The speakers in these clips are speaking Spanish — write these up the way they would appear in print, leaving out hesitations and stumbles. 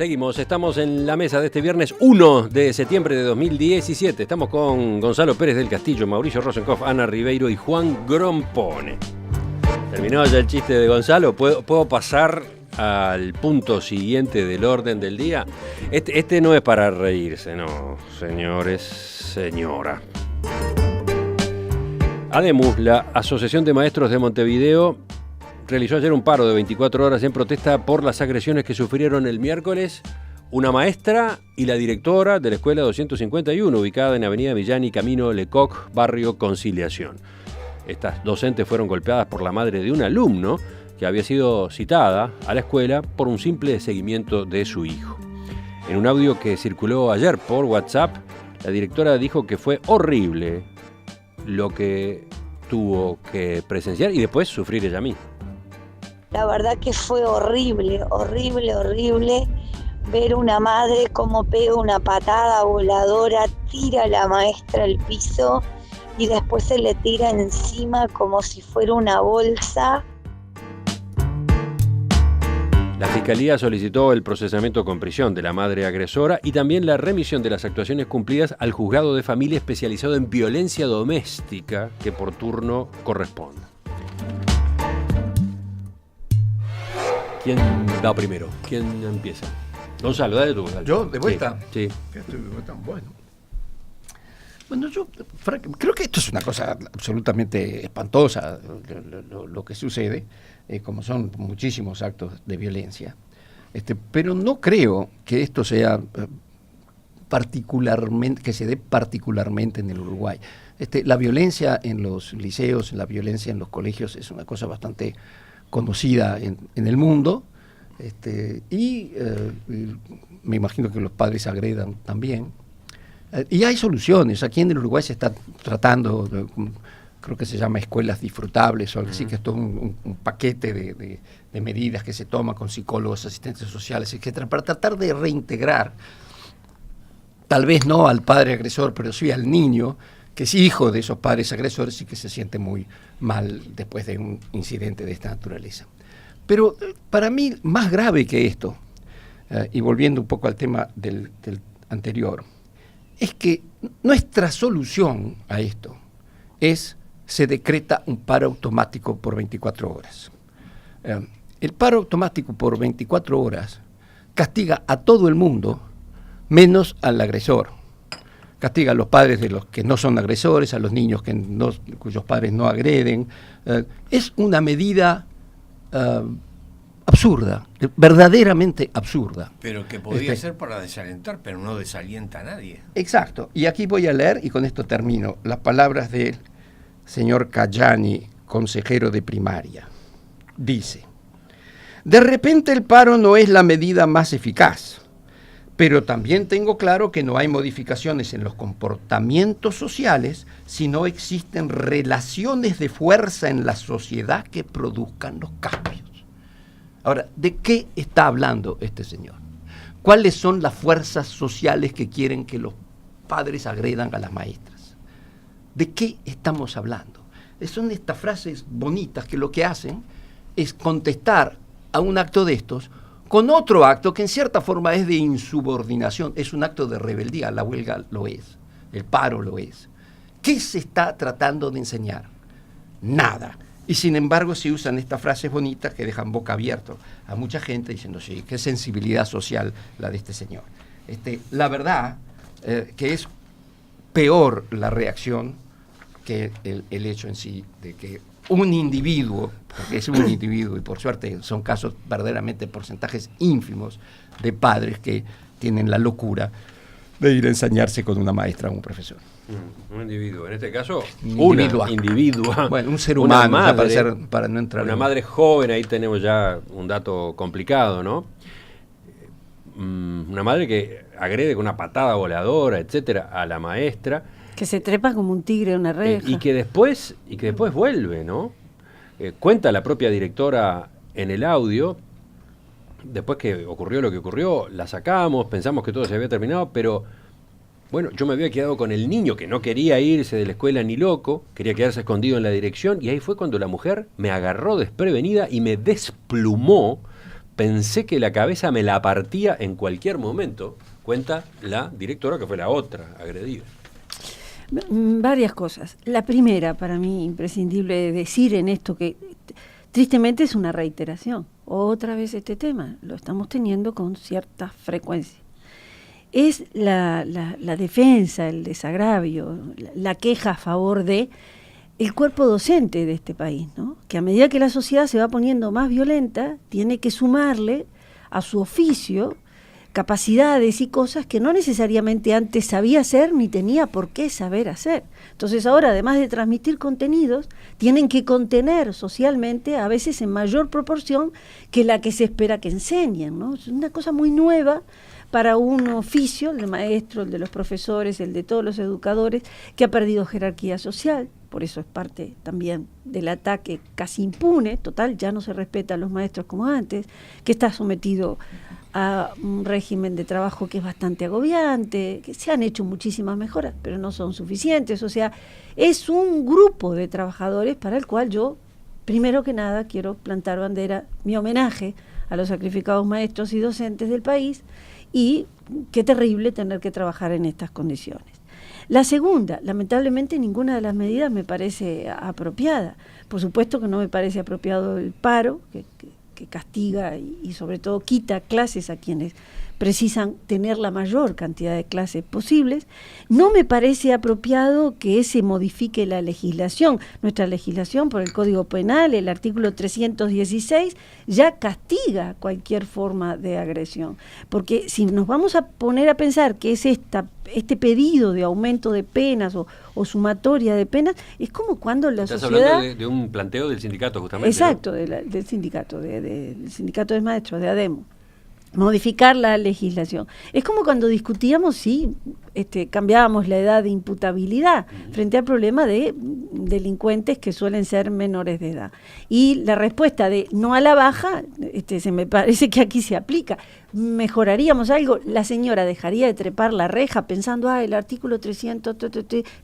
Seguimos, estamos en la mesa de este viernes 1 de septiembre de 2017. Estamos con Gonzalo Pérez del Castillo, Mauricio Rosenkopf, Ana Ribeiro y Juan Grompone. ¿Terminó ya el chiste de Gonzalo? ¿Puedo pasar al punto siguiente del orden del día? Este no es para reírse, no, señores, señora. ADEMUS, la Asociación de Maestros de Montevideo, realizó ayer un paro de 24 horas en protesta por las agresiones que sufrieron el miércoles una maestra y la directora de la Escuela 251, ubicada en Avenida Villani, Camino Lecoq, barrio Conciliación. Estas docentes fueron golpeadas por la madre de un alumno que había sido citada a la escuela por un simple seguimiento de su hijo. En un audio que circuló ayer por WhatsApp, la directora dijo que fue horrible lo que tuvo que presenciar y después sufrir ella misma. La verdad que fue horrible, horrible, horrible ver una madre como pega una patada voladora, tira a la maestra al piso y después se le tira encima como si fuera una bolsa. La Fiscalía solicitó el procesamiento con prisión de la madre agresora y también la remisión de las actuaciones cumplidas al juzgado de familia especializado en violencia doméstica que por turno corresponda. ¿Quién da primero? ¿Quién empieza? Gonzalo, dale tú. Gonzalo. ¿Yo? ¿De vuelta? Sí. Que estoy de vuelta. Bueno, yo creo que esto es una cosa absolutamente espantosa, lo que sucede, como son muchísimos actos de violencia. Pero no creo que esto sea particularmente, que se dé particularmente en el Uruguay. La violencia en los liceos, la violencia en los colegios es una cosa bastante conocida en el mundo, y me imagino que los padres agredan también. Y hay soluciones. Aquí en el Uruguay se está tratando, creo que se llama escuelas disfrutables o algo así, que es todo un paquete de medidas que se toma con psicólogos, asistentes sociales, etcétera, para tratar de reintegrar, tal vez no al padre agresor, pero sí al niño, que es hijo de esos padres agresores y que se siente muy mal después de un incidente de esta naturaleza. Pero para mí, más grave que esto, y volviendo un poco al tema del anterior, es que nuestra solución a esto se decreta un paro automático por 24 horas. El paro automático por 24 horas castiga a todo el mundo, menos al agresor. Castiga a los padres de los que no son agresores, a los niños cuyos padres no agreden. Es una medida absurda, verdaderamente absurda. Pero que podría ser para desalentar, pero no desalienta a nadie. Exacto. Y aquí voy a leer, y con esto termino, las palabras del señor Cayani, consejero de primaria. Dice: de repente el paro no es la medida más eficaz, pero también tengo claro que no hay modificaciones en los comportamientos sociales si no existen relaciones de fuerza en la sociedad que produzcan los cambios. Ahora, ¿de qué está hablando este señor? ¿Cuáles son las fuerzas sociales que quieren que los padres agredan a las maestras? ¿De qué estamos hablando? Son estas frases bonitas que lo que hacen es contestar a un acto de estos con otro acto que en cierta forma es de insubordinación, es un acto de rebeldía. La huelga lo es, el paro lo es. ¿Qué se está tratando de enseñar? Nada. Y sin embargo se usan estas frases bonitas que dejan boca abierta a mucha gente diciendo, sí, qué sensibilidad social la de este señor. La verdad que es peor la reacción que el hecho en sí de que un individuo, porque es un individuo y por suerte son casos verdaderamente porcentajes ínfimos de padres que tienen la locura de ir a ensañarse con una maestra o un profesor. Un individuo, en este caso una individua. Bueno, un ser humano, madre, para no entrar una madre joven, ahí tenemos ya un dato complicado, ¿no? Una madre que agrede con una patada voladora, etcétera, a la maestra. Que se trepa como un tigre en una reja. Y que después vuelve, ¿no? Cuenta la propia directora en el audio, después que ocurrió lo que ocurrió, la sacamos, pensamos que todo se había terminado, pero bueno, yo me había quedado con el niño que no quería irse de la escuela ni loco, quería quedarse escondido en la dirección, y ahí fue cuando la mujer me agarró desprevenida y me desplumó pensé que la cabeza me la partía en cualquier momento, cuenta la directora, que fue la otra agredida. Varias cosas. La primera, para mí, imprescindible decir en esto, que tristemente es una reiteración. Otra vez este tema, lo estamos teniendo con cierta frecuencia. Es la defensa, el desagravio, la queja a favor de el cuerpo docente de este país, ¿no? Que a medida que la sociedad se va poniendo más violenta, tiene que sumarle a su oficio capacidades y cosas que no necesariamente antes sabía hacer ni tenía por qué saber hacer. Entonces ahora, además de transmitir contenidos, tienen que contener socialmente, a veces en mayor proporción que la que se espera que enseñen, ¿no? Es una cosa muy nueva para un oficio, el de maestro, el de los profesores, el de todos los educadores, que ha perdido jerarquía social. Por eso es parte también del ataque casi impune, total, ya no se respeta a los maestros como antes, que está sometido a un régimen de trabajo que es bastante agobiante, que se han hecho muchísimas mejoras, pero no son suficientes. O sea, es un grupo de trabajadores para el cual yo, primero que nada, quiero plantar bandera, mi homenaje a los sacrificados maestros y docentes del país, y qué terrible tener que trabajar en estas condiciones. La segunda, lamentablemente ninguna de las medidas me parece apropiada. Por supuesto que no me parece apropiado el paro, que castiga y sobre todo quita clases a quienes precisan tener la mayor cantidad de clases posibles. No me parece apropiado que se modifique la legislación. Nuestra legislación por el Código Penal, el artículo 316, ya castiga cualquier forma de agresión. Porque si nos vamos a poner a pensar que es este pedido de aumento de penas o sumatoria de penas, es como cuando la Estás sociedad... hablando de un planteo del sindicato, justamente. Exacto, ¿no? del sindicato, del sindicato de maestros, de ADEMO. Modificar la legislación. Es como cuando discutíamos si cambiábamos la edad de imputabilidad frente al problema de delincuentes que suelen ser menores de edad. Y la respuesta de no a la baja, se me parece que aquí se aplica. ¿Mejoraríamos algo? La señora dejaría de trepar la reja pensando, el artículo 300,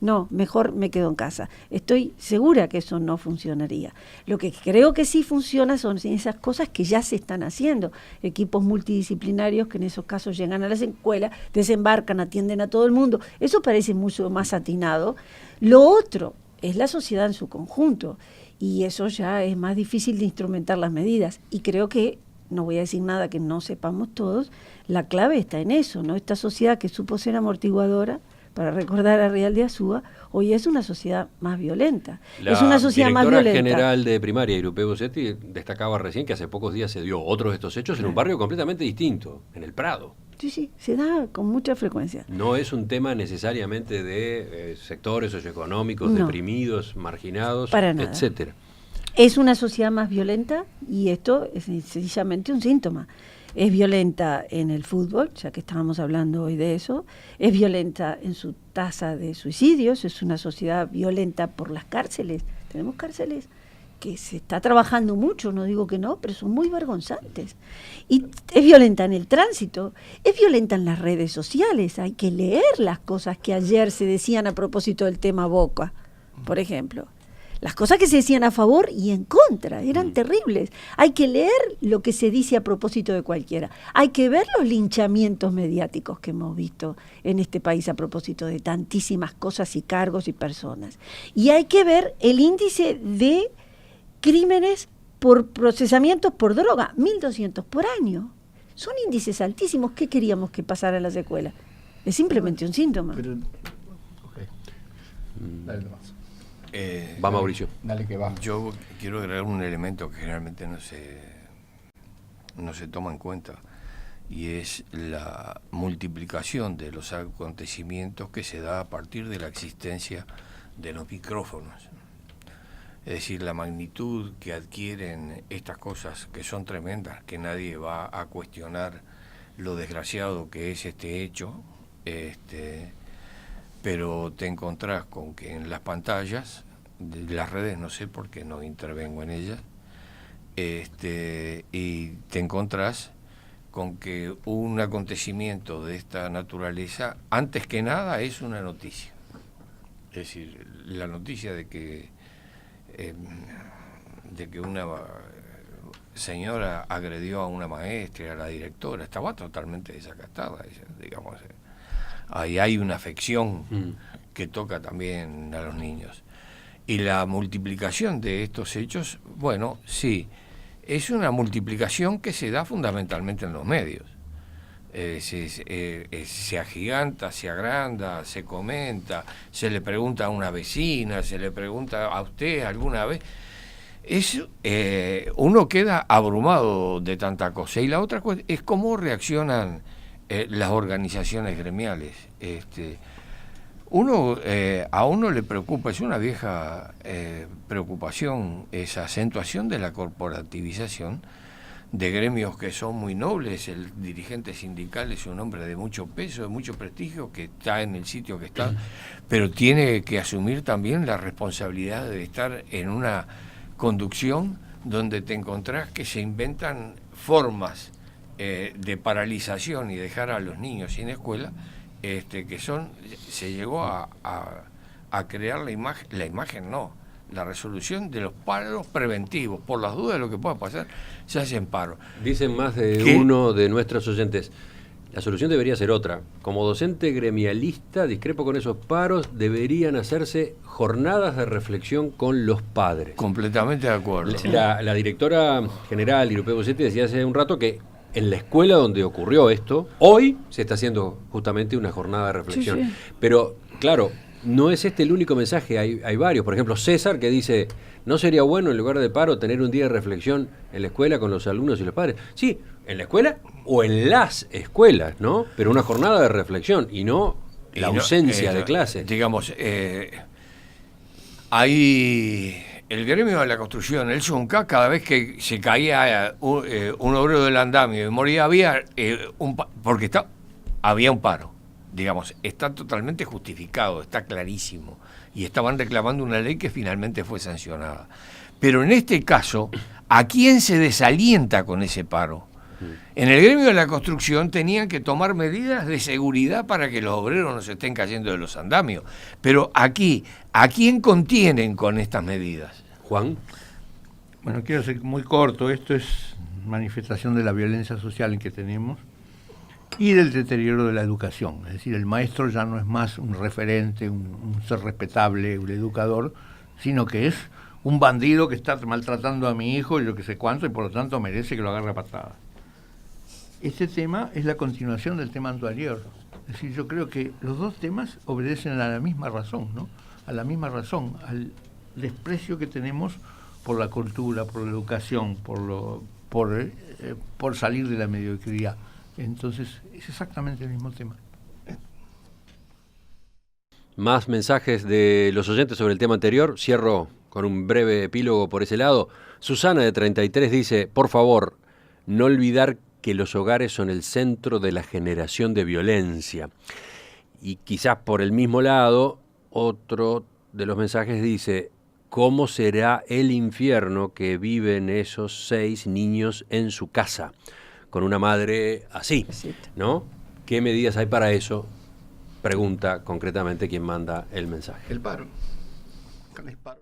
no, mejor me quedo en casa. Estoy segura que eso no funcionaría. Lo que creo que sí funciona son esas cosas que ya se están haciendo. Equipos multidisciplinarios que en esos casos llegan a las escuelas, desembarcan, atienden a todo el mundo. Eso parece mucho más atinado. Lo otro es la sociedad en su conjunto, y eso ya es más difícil de instrumentar las medidas. Y creo que, no voy a decir nada que no sepamos todos, la clave está en eso, ¿no? Esta sociedad que supo ser amortiguadora, para recordar a Real de Azúa, hoy es una sociedad más violenta. Es una sociedad más violenta. La directora general de primaria, Irupe Bossetti, destacaba recién que hace pocos días se dio otro de estos hechos en un barrio completamente distinto, en el Prado. Sí, se da con mucha frecuencia. No es un tema necesariamente de sectores socioeconómicos, deprimidos, marginados, etcétera. Es una sociedad más violenta, y esto es sencillamente un síntoma. Es violenta en el fútbol, ya que estábamos hablando hoy de eso. Es violenta en su tasa de suicidios. Es una sociedad violenta por las cárceles. Tenemos cárceles que se está trabajando mucho, no digo que no, pero son muy vergonzantes. Y es violenta en el tránsito, es violenta en las redes sociales. Hay que leer las cosas que ayer se decían a propósito del tema Boca, por ejemplo. Las cosas que se decían a favor y en contra eran terribles. Hay que leer lo que se dice a propósito de cualquiera. Hay que ver los linchamientos mediáticos que hemos visto en este país a propósito de tantísimas cosas y cargos y personas. Y hay que ver el índice de crímenes por procesamientos por droga, 1.200 por año. Son índices altísimos. ¿Qué queríamos que pasara en las escuelas? Es simplemente un síntoma. Pero, dale nomás. Va Mauricio. Dale que va. Yo quiero agregar un elemento que generalmente no se toma en cuenta, y es la multiplicación de los acontecimientos que se da a partir de la existencia de los micrófonos. Es decir, la magnitud que adquieren estas cosas, que son tremendas, que nadie va a cuestionar lo desgraciado que es este hecho, pero te encontrás con que en las pantallas de las redes, no sé por qué no intervengo en ellas, y te encontrás con que un acontecimiento de esta naturaleza, antes que nada, es una noticia. Es decir, la noticia de que señora agredió a una maestra y a la directora, estaba totalmente desacatada, digamos. Ahí hay una afección que toca también a los niños. Y la multiplicación de estos hechos, bueno, sí, es una multiplicación que se da fundamentalmente en los medios. Se agiganta, se agranda, se comenta, se le pregunta a una vecina, se le pregunta a usted alguna vez. Uno queda abrumado de tanta cosa. Y la otra cosa es cómo reaccionan las organizaciones gremiales. A uno le preocupa, es una vieja preocupación, esa acentuación de la corporativización de gremios que son muy nobles. El dirigente sindical es un hombre de mucho peso, de mucho prestigio, que está en el sitio que está, pero tiene que asumir también la responsabilidad de estar en una conducción donde te encontrás que se inventan formas de paralización y dejar a los niños sin escuela, se llegó a crear la resolución de los paros preventivos. Por las dudas de lo que pueda pasar, se hacen paros. Dicen más de uno de nuestros oyentes, la solución debería ser otra. Como docente gremialista, discrepo con esos paros, deberían hacerse jornadas de reflexión con los padres. Completamente de acuerdo. La directora general, Irupé Bosetti, decía hace un rato que en la escuela donde ocurrió esto, hoy se está haciendo justamente una jornada de reflexión. Sí. Pero, claro, no es este el único mensaje, hay varios. Por ejemplo, César, que dice, ¿no sería bueno en lugar de paro tener un día de reflexión en la escuela con los alumnos y los padres? Sí, en la escuela o en las escuelas, ¿no? Pero una jornada de reflexión y no la ausencia de clases. Digamos, hay el gremio de la construcción, el Zunca, cada vez que se caía un obrero del andamio y moría, había había un paro. Digamos, está totalmente justificado, está clarísimo, y estaban reclamando una ley que finalmente fue sancionada. Pero en este caso, ¿a quién se desalienta con ese paro? En el gremio de la construcción tenían que tomar medidas de seguridad para que los obreros no se estén cayendo de los andamios. Pero aquí, ¿a quién contienen con estas medidas? Juan. Bueno, quiero ser muy corto. Esto es manifestación de la violencia social en que tenemos y del deterioro de la educación. Es decir, el maestro ya no es más un referente, un ser respetable, un educador, sino que es un bandido que está maltratando a mi hijo y lo que sé cuánto, y por lo tanto merece que lo agarre a patadas. Este tema es la continuación del tema anterior. Es decir, yo creo que los dos temas obedecen a la misma razón, ¿no? A la misma razón, al desprecio que tenemos por la cultura, por la educación, por salir de la mediocridad. Entonces, es exactamente el mismo tema. Más mensajes de los oyentes sobre el tema anterior. Cierro con un breve epílogo por ese lado. Susana, de 33, dice, por favor, no olvidar que los hogares son el centro de la generación de violencia. Y quizás por el mismo lado, otro de los mensajes dice, ¿cómo será el infierno que viven esos 6 niños en su casa? Con una madre así, ¿no? ¿Qué medidas hay para eso? Pregunta concretamente quien manda el mensaje. El paro. El paro.